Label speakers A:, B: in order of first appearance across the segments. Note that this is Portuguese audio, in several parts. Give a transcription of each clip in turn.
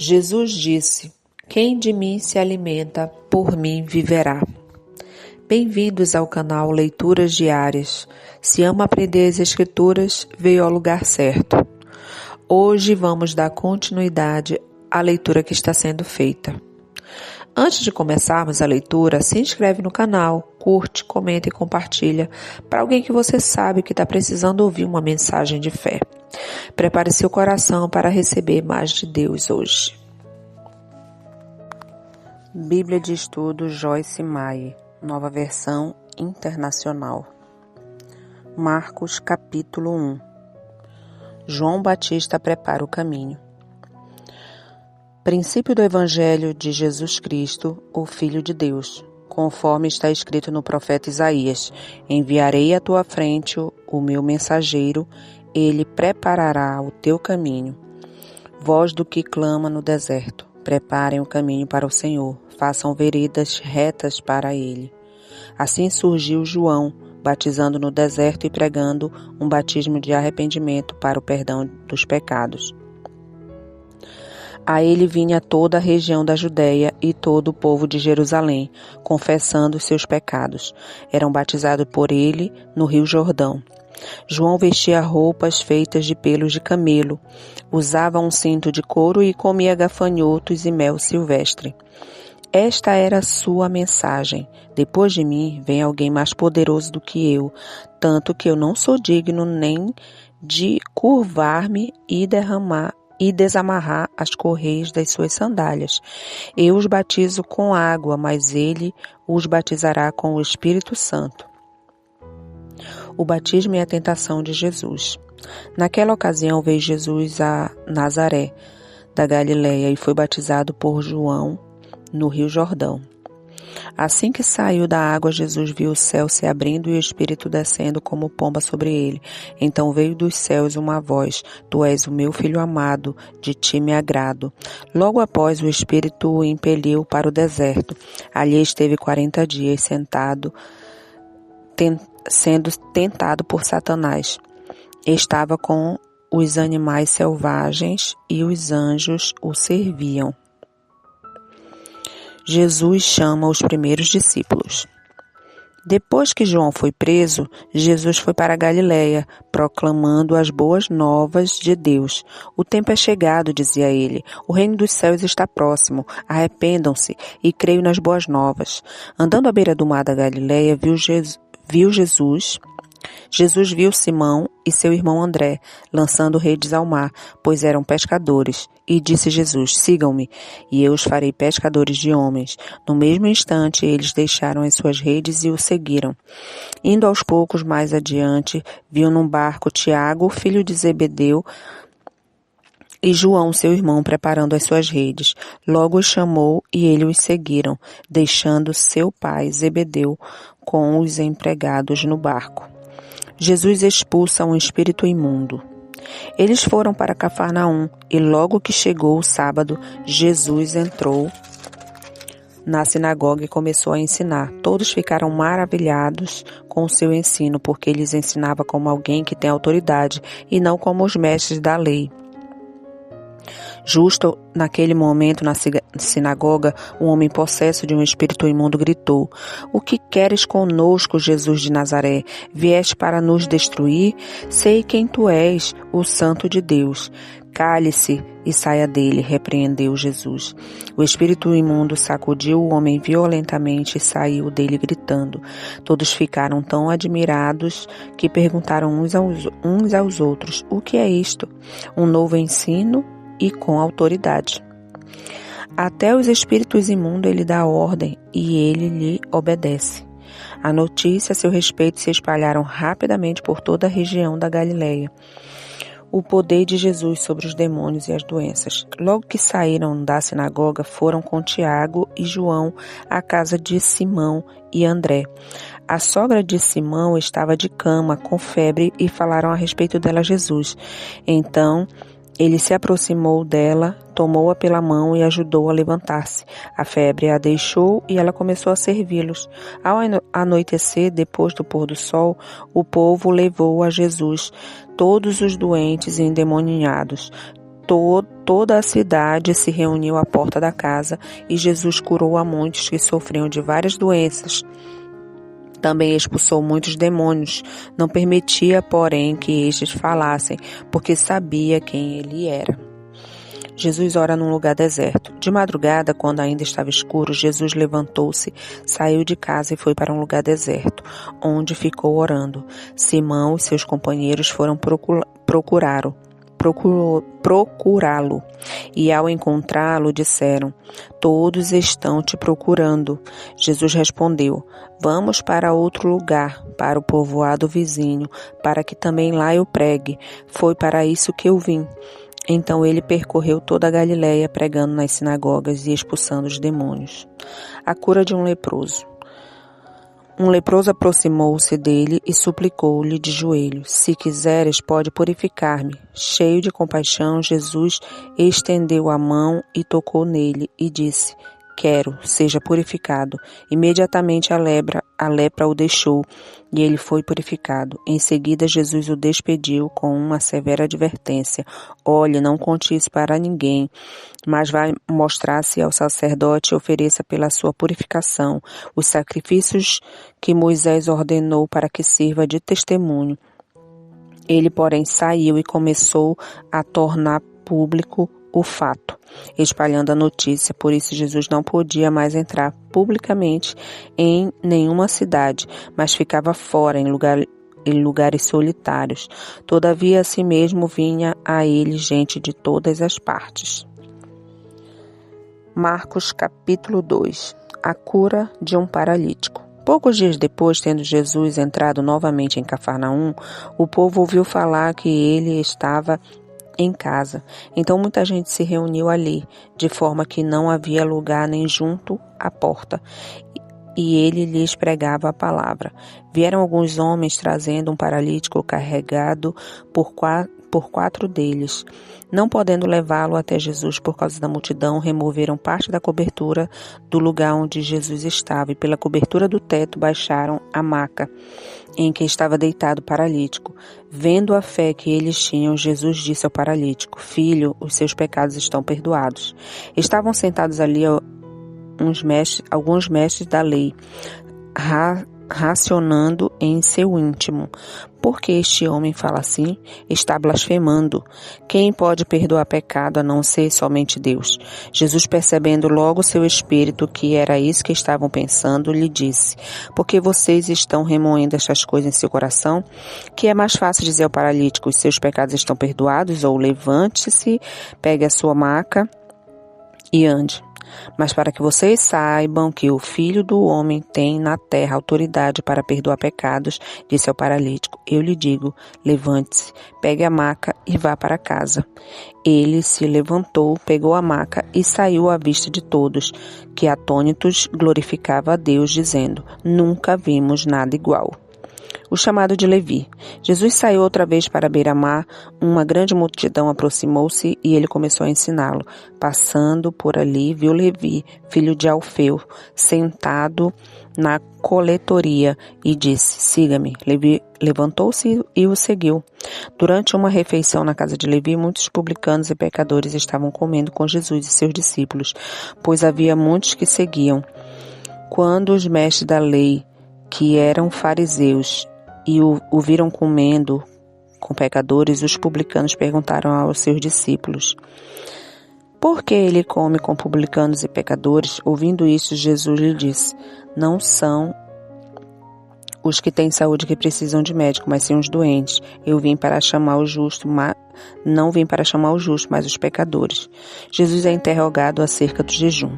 A: Jesus disse: "Quem de mim se alimenta, por mim viverá." Bem-vindos ao canal Leituras Diárias. Se ama aprender as Escrituras, veio ao lugar certo. Hoje vamos dar continuidade à leitura que está sendo feita. Antes de começarmos a leitura, se inscreve no canal, curte, comenta e compartilha para alguém que você sabe que está precisando ouvir uma mensagem de fé. Prepare seu coração para receber mais de Deus hoje. Bíblia de Estudo Joyce Meyer, Nova Versão Internacional. Marcos capítulo 1. João Batista prepara o caminho. Princípio do Evangelho de Jesus Cristo, o Filho de Deus, conforme está escrito no profeta Isaías: enviarei à tua frente o meu mensageiro, ele preparará o teu caminho. Voz do que clama no deserto: preparem o caminho para o Senhor, façam veredas retas para ele. Assim surgiu João, batizando no deserto e pregando um batismo de arrependimento para o perdão dos pecados. A ele vinha toda a região da Judéia e todo o povo de Jerusalém, confessando os seus pecados. Eram batizados por ele no Rio Jordão. João vestia roupas feitas de pelos de camelo, usava um cinto de couro e comia gafanhotos e mel silvestre. Esta era a sua mensagem: depois de mim vem alguém mais poderoso do que eu, tanto que eu não sou digno nem de curvar-me e desamarrar as correias das suas sandálias. Eu os batizo com água, mas ele os batizará com o Espírito Santo. O batismo e a tentação de Jesus. Naquela ocasião veio Jesus a Nazaré, da Galileia, e foi batizado por João no Rio Jordão. Assim que saiu da água, Jesus viu o céu se abrindo e o Espírito descendo como pomba sobre ele. Então veio dos céus uma voz: Tu és o meu Filho amado, de ti me agrado. Logo após, o Espírito o impeliu para o deserto. Ali esteve 40 dias sentado, sendo tentado por Satanás. Estava com os animais selvagens e os anjos o serviam. Jesus chama os primeiros discípulos. Depois que João foi preso, Jesus foi para a Galileia, proclamando as boas novas de Deus. O tempo é chegado, dizia ele. O reino dos céus está próximo. Arrependam-se e creiam nas boas novas. Andando à beira do mar da Galileia, Jesus viu Simão e seu irmão André lançando redes ao mar, pois eram pescadores. E disse Jesus: sigam-me, e eu os farei pescadores de homens. No mesmo instante, eles deixaram as suas redes e o seguiram. Indo aos poucos mais adiante, viu num barco Tiago, filho de Zebedeu, e João, seu irmão, preparando as suas redes. Logo os chamou e eles os seguiram, deixando seu pai Zebedeu com os empregados no barco. Jesus expulsa um espírito imundo. Eles foram para Cafarnaum e logo que chegou o sábado, Jesus entrou na sinagoga e começou a ensinar. Todos ficaram maravilhados com o seu ensino, porque ele ensinava como alguém que tem autoridade e não como os mestres da lei. Justo naquele momento, na sinagoga, um homem possesso de um espírito imundo gritou: O que queres conosco, Jesus de Nazaré? Vieste para nos destruir? Sei quem tu és, o Santo de Deus. Cale-se e saia dele, repreendeu Jesus. O espírito imundo sacudiu o homem violentamente e saiu dele gritando. Todos ficaram tão admirados que perguntaram uns aos outros: O que é isto? Um novo ensino e com autoridade. Até os espíritos imundos ele dá ordem e ele lhe obedece. A notícia a seu respeito se espalharam rapidamente por toda a região da Galileia. O poder de Jesus sobre os demônios e as doenças. Logo que saíram da sinagoga, foram com Tiago e João à casa de Simão e André. A sogra de Simão estava de cama, com febre, e falaram a respeito dela a Jesus. Então ele se aproximou dela, tomou-a pela mão e ajudou a levantar-se. A febre a deixou e ela começou a servi-los. Ao anoitecer, depois do pôr do sol, o povo levou a Jesus todos os doentes e endemoniados, Toda a cidade se reuniu à porta da casa e Jesus curou a muitos que sofriam de várias doenças. Também expulsou muitos demônios. Não permitia, porém, que estes falassem, porque sabia quem ele era. Jesus ora num lugar deserto. De madrugada, quando ainda estava escuro, Jesus levantou-se, saiu de casa e foi para um lugar deserto, onde ficou orando. Simão e seus companheiros foram procurá-lo. E ao encontrá-lo disseram: todos estão te procurando. Jesus respondeu: vamos para outro lugar, para o povoado vizinho, para que também lá eu pregue. Foi para isso que eu vim. Então ele percorreu toda a Galileia, pregando nas sinagogas e expulsando os demônios. A cura de um leproso. Um leproso aproximou-se dele e suplicou-lhe de joelhos: se quiseres, pode purificar-me. Cheio de compaixão, Jesus estendeu a mão e tocou nele e disse: quero, seja purificado. Imediatamente a lepra o deixou e ele foi purificado. Em seguida, Jesus o despediu com uma severa advertência: olhe, não conte isso para ninguém, mas vai mostrar-se ao sacerdote e ofereça pela sua purificação os sacrifícios que Moisés ordenou para que sirva de testemunho. Ele, porém, saiu e começou a tornar público o fato, espalhando a notícia. Por isso Jesus não podia mais entrar publicamente em nenhuma cidade, mas ficava fora em lugares solitários. Todavia, assim mesmo vinha a ele gente de todas as partes. Marcos capítulo 2. A cura de um paralítico. Poucos dias depois, tendo Jesus entrado novamente em Cafarnaum, o povo ouviu falar que ele estava em casa. Então muita gente se reuniu ali, de forma que não havia lugar nem junto à porta, e ele lhes pregava a palavra. Vieram alguns homens trazendo um paralítico carregado por quatro deles. Não podendo levá-lo até Jesus por causa da multidão, removeram parte da cobertura do lugar onde Jesus estava e pela cobertura do teto baixaram a maca em que estava deitado o paralítico. Vendo a fé que eles tinham, Jesus disse ao paralítico: filho, os seus pecados estão perdoados. Estavam sentados ali alguns mestres da lei, racionando em seu íntimo: por que este homem fala assim? Está blasfemando. Quem pode perdoar pecado a não ser somente Deus? Jesus, percebendo logo seu espírito que era isso que estavam pensando, lhe disse: por que vocês estão remoendo estas coisas em seu coração? Que é mais fácil dizer ao paralítico: os seus pecados estão perdoados, ou levante-se, pegue a sua maca e ande. Mas para que vocês saibam que o Filho do Homem tem na terra autoridade para perdoar pecados, disse ao paralítico: eu lhe digo, levante-se, pegue a maca e vá para casa. Ele se levantou, pegou a maca e saiu à vista de todos, que atônitos glorificava a Deus, dizendo: nunca vimos nada igual. O chamado de Levi. Jesus saiu outra vez para a beira-mar. Uma grande multidão aproximou-se e ele começou a ensiná-lo. Passando por ali, viu Levi, filho de Alfeu, sentado na coletoria e disse: siga-me. Levi levantou-se e o seguiu. Durante uma refeição na casa de Levi, muitos publicanos e pecadores estavam comendo com Jesus e seus discípulos, pois havia muitos que seguiam. Quando os mestres da lei, que eram fariseus, e o viram comendo com pecadores, os publicanos perguntaram aos seus discípulos: por que ele come com publicanos e pecadores? Ouvindo isso, Jesus lhe disse: não são os que têm saúde que precisam de médico, mas sim os doentes. Eu vim para chamar o justo, não vim para chamar o justo, mas os pecadores. Jesus é interrogado acerca do jejum.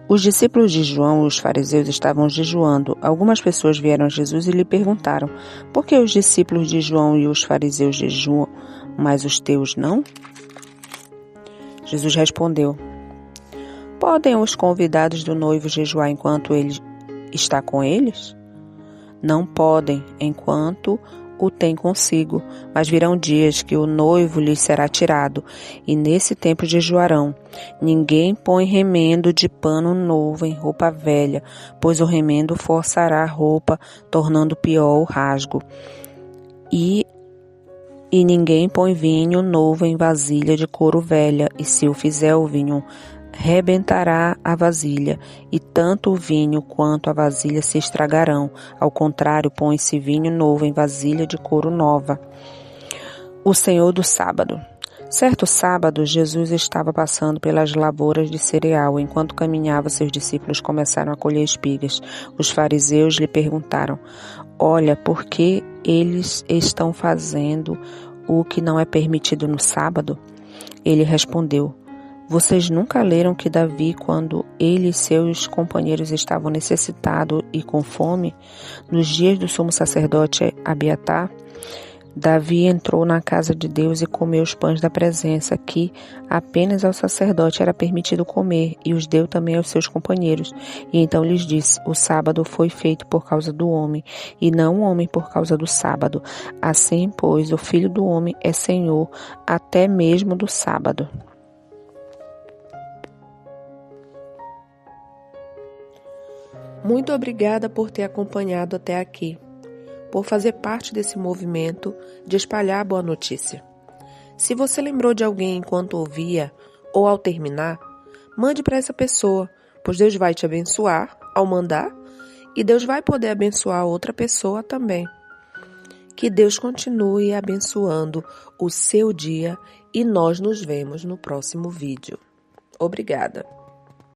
A: Os discípulos de João e os fariseus estavam jejuando. Algumas pessoas vieram a Jesus e lhe perguntaram: por que os discípulos de João e os fariseus jejuam, mas os teus não? Jesus respondeu: podem os convidados do noivo jejuar enquanto ele está com eles? Não podem, enquanto o tem consigo, mas virão dias que o noivo lhes será tirado, e nesse tempo jejuarão. Ninguém põe remendo de pano novo em roupa velha, pois o remendo forçará a roupa, tornando pior o rasgo. E E ninguém põe vinho novo em vasilha de couro velha, e se o fizer, o vinho rebentará a vasilha, e tanto o vinho quanto a vasilha se estragarão. Ao contrário, põe-se vinho novo em vasilha de couro nova. O Senhor do Sábado. Certo sábado, Jesus estava passando pelas lavouras de cereal. Enquanto caminhava, seus discípulos começaram a colher espigas. Os fariseus lhe perguntaram: Olha, por que eles estão fazendo o que não é permitido no sábado? Ele respondeu: Vocês nunca leram que Davi, quando ele e seus companheiros estavam necessitados e com fome, nos dias do sumo sacerdote Abiatar, Davi entrou na casa de Deus e comeu os pães da presença, que apenas ao sacerdote era permitido comer, e os deu também aos seus companheiros. E então lhes disse: O sábado foi feito por causa do homem, e não o homem por causa do sábado. Assim, pois, o Filho do Homem é Senhor até mesmo do sábado. Muito obrigada por ter acompanhado até aqui, por fazer parte desse movimento de espalhar a boa notícia. Se você lembrou de alguém enquanto ouvia ou ao terminar, mande para essa pessoa, pois Deus vai te abençoar ao mandar e Deus vai poder abençoar outra pessoa também. Que Deus continue abençoando o seu dia e nós nos vemos no próximo vídeo. Obrigada.